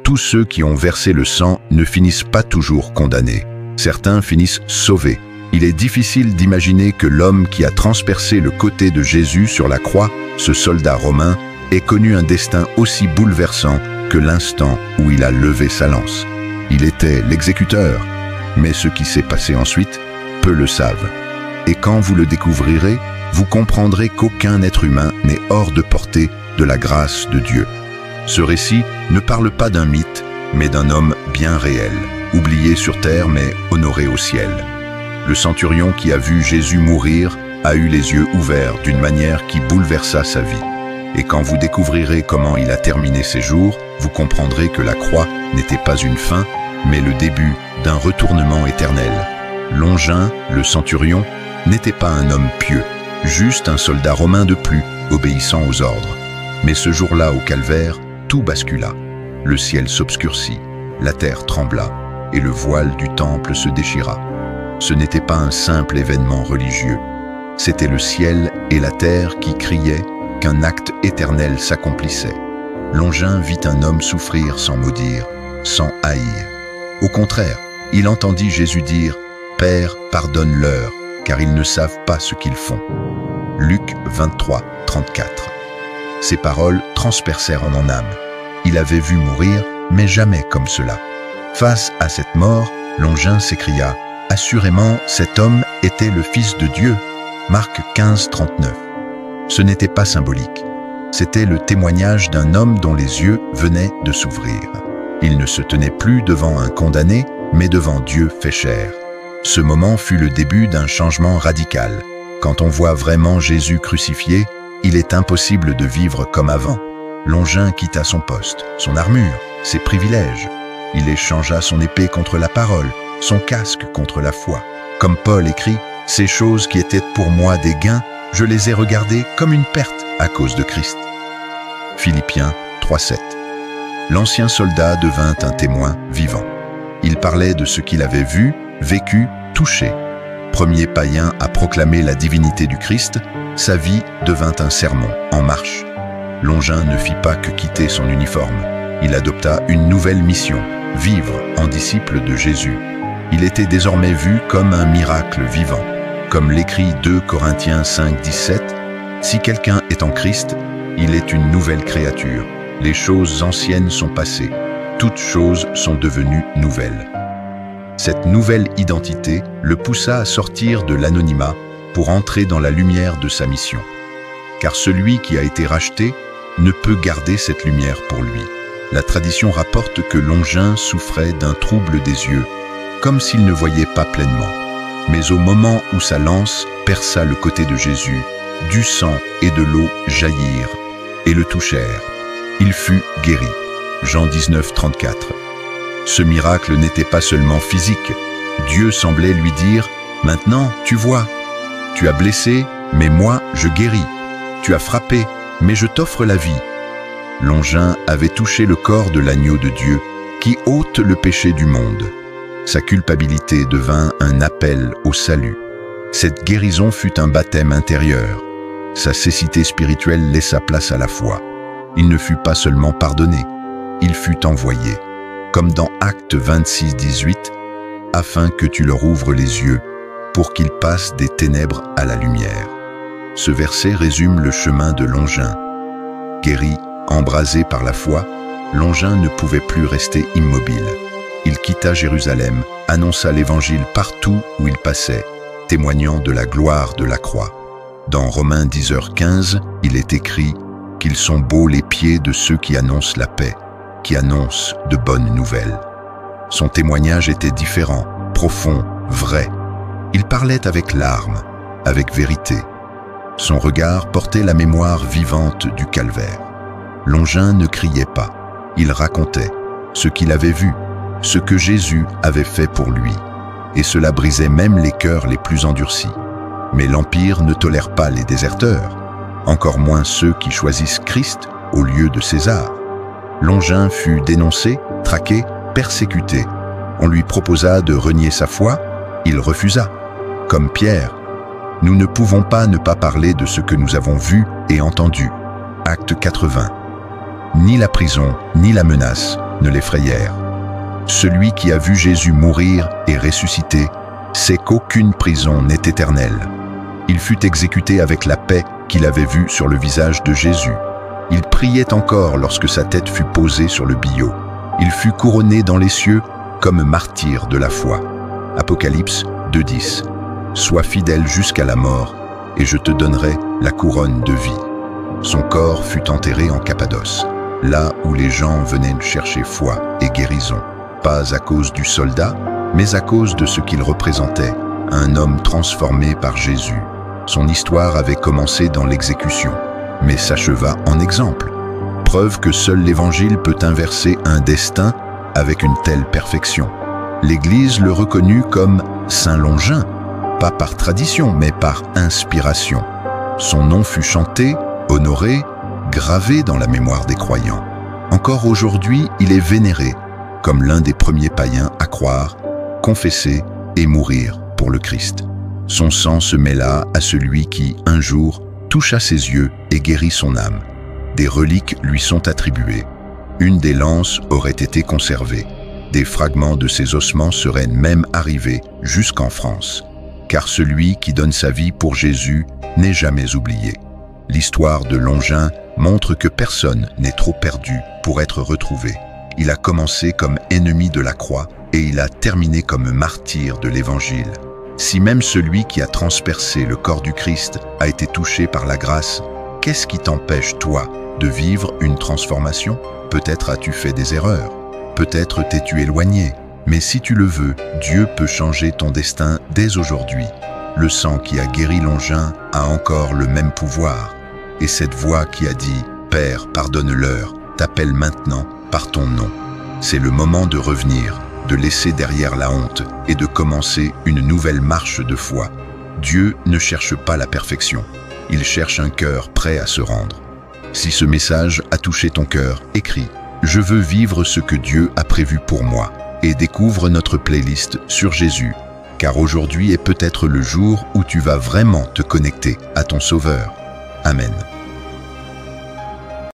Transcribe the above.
tous ceux qui ont versé le sang ne finissent pas toujours condamnés. Certains finissent sauvés. Il est difficile d'imaginer que l'homme qui a transpercé le côté de Jésus sur la croix, ce soldat romain, ait connu un destin aussi bouleversant que l'instant où il a levé sa lance. Il était l'exécuteur, mais ce qui s'est passé ensuite, peu le savent. Et quand vous le découvrirez, vous comprendrez qu'aucun être humain n'est hors de portée de la grâce de Dieu. Ce récit ne parle pas d'un mythe, mais d'un homme bien réel, oublié sur terre mais honoré au ciel. Le centurion qui a vu Jésus mourir a eu les yeux ouverts d'une manière qui bouleversa sa vie. Et quand vous découvrirez comment il a terminé ses jours, vous comprendrez que la croix n'était pas une fin, mais le début d'un retournement éternel. Longin, le centurion, n'était pas un homme pieux, juste un soldat romain de plus, obéissant aux ordres. Mais ce jour-là, au calvaire, tout bascula. Le ciel s'obscurcit, la terre trembla, et le voile du temple se déchira. Ce n'était pas un simple événement religieux. C'était le ciel et la terre qui criaient qu'un acte éternel s'accomplissait. Longin vit un homme souffrir sans maudire, sans haïr. Au contraire, il entendit Jésus dire « Père, pardonne-leur, car ils ne savent pas ce qu'ils font. » Luc 23, 34. Ces paroles transpercèrent en âme. Il avait vu mourir, mais jamais comme cela. Face à cette mort, Longin s'écria « Assurément, cet homme était le Fils de Dieu. » Marc 15, 39. Ce n'était pas symbolique. C'était le témoignage d'un homme dont les yeux venaient de s'ouvrir. Il ne se tenait plus devant un condamné, mais devant Dieu fait chair. Ce moment fut le début d'un changement radical. Quand on voit vraiment Jésus crucifié, il est impossible de vivre comme avant. Longin quitta son poste, son armure, ses privilèges. Il échangea son épée contre la parole, son casque contre la foi. Comme Paul écrit, « Ces choses qui étaient pour moi des gains, je les ai regardées comme une perte à cause de Christ. » Philippiens 3,7. L'ancien soldat devint un témoin vivant. Il parlait de ce qu'il avait vu, vécu, touché. Premier païen à proclamer la divinité du Christ, sa vie devint un sermon en marche. Longin ne fit pas que quitter son uniforme. Il adopta une nouvelle mission, vivre en disciple de Jésus. Il était désormais vu comme un miracle vivant. Comme l'écrit 2 Corinthiens 5, 17, « Si quelqu'un est en Christ, il est une nouvelle créature. Les choses anciennes sont passées. Toutes choses sont devenues nouvelles. » Cette nouvelle identité le poussa à sortir de l'anonymat pour entrer dans la lumière de sa mission. Car celui qui a été racheté ne peut garder cette lumière pour lui. La tradition rapporte que Longin souffrait d'un trouble des yeux, comme s'il ne voyait pas pleinement. Mais au moment où sa lance perça le côté de Jésus, du sang et de l'eau jaillirent et le touchèrent. Il fut guéri. Jean 19, 34. Ce miracle n'était pas seulement physique. Dieu semblait lui dire « Maintenant, tu vois, tu as blessé, mais moi, je guéris. Tu as frappé, mais je t'offre la vie. » Longin avait touché le corps de l'agneau de Dieu qui ôte le péché du monde. Sa culpabilité devint un appel au salut. Cette guérison fut un baptême intérieur. Sa cécité spirituelle laissa place à la foi. Il ne fut pas seulement pardonné, il fut envoyé. Comme dans Actes 26, 18, « Afin que tu leur ouvres les yeux, pour qu'ils passent des ténèbres à la lumière. » Ce verset résume le chemin de Longin. Guéri, embrasé par la foi, Longin ne pouvait plus rester immobile. Il quitta Jérusalem, annonça l'Évangile partout où il passait, témoignant de la gloire de la croix. Dans Romains 10h15, il est écrit « Qu'ils sont beaux les pieds de ceux qui annoncent la paix, qui annoncent de bonnes nouvelles. » Son témoignage était différent, profond, vrai. Il parlait avec larmes, avec vérité. Son regard portait la mémoire vivante du calvaire. Longin ne criait pas, il racontait ce qu'il avait vu, ce que Jésus avait fait pour lui. Et cela brisait même les cœurs les plus endurcis. Mais l'Empire ne tolère pas les déserteurs, encore moins ceux qui choisissent Christ au lieu de César. Longin fut dénoncé, traqué, persécuté. On lui proposa de renier sa foi, il refusa. Comme Pierre, nous ne pouvons pas ne pas parler de ce que nous avons vu et entendu. Acte 80. Ni la prison, ni la menace ne l'effrayèrent. Celui qui a vu Jésus mourir et ressusciter sait qu'aucune prison n'est éternelle. Il fut exécuté avec la paix qu'il avait vue sur le visage de Jésus. Il priait encore lorsque sa tête fut posée sur le billot. Il fut couronné dans les cieux comme martyr de la foi. Apocalypse 2:10. Sois fidèle jusqu'à la mort, et je te donnerai la couronne de vie. Son corps fut enterré en Cappadoce, là où les gens venaient chercher foi et guérison, pas à cause du soldat, mais à cause de ce qu'il représentait, un homme transformé par Jésus. Son histoire avait commencé dans l'exécution, mais s'acheva en exemple. Preuve que seul l'Évangile peut inverser un destin avec une telle perfection. L'Église le reconnut comme Saint Longin, pas par tradition, mais par inspiration. Son nom fut chanté, honoré, gravé dans la mémoire des croyants. Encore aujourd'hui, il est vénéré comme l'un des premiers païens à croire, confesser et mourir pour le Christ. Son sang se mêla à celui qui, un jour, toucha ses yeux et guérit son âme. Des reliques lui sont attribuées. Une des lances aurait été conservée. Des fragments de ses ossements seraient même arrivés jusqu'en France. Car celui qui donne sa vie pour Jésus n'est jamais oublié. L'histoire de Longin montre que personne n'est trop perdu pour être retrouvé. Il a commencé comme ennemi de la croix et il a terminé comme martyr de l'Évangile. Si même celui qui a transpercé le corps du Christ a été touché par la grâce, qu'est-ce qui t'empêche, toi, de vivre une transformation? Peut-être as-tu fait des erreurs, peut-être t'es-tu éloigné, mais si tu le veux, Dieu peut changer ton destin dès aujourd'hui. Le sang qui a guéri Longin a encore le même pouvoir. Et cette voix qui a dit « Père, pardonne-leur » t'appelle maintenant par ton nom. C'est le moment de revenir, de laisser derrière la honte et de commencer une nouvelle marche de foi. Dieu ne cherche pas la perfection, il cherche un cœur prêt à se rendre. Si ce message a touché ton cœur, écris « Je veux vivre ce que Dieu a prévu pour moi » et découvre notre playlist sur Jésus, car aujourd'hui est peut-être le jour où tu vas vraiment te connecter à ton Sauveur. Amen.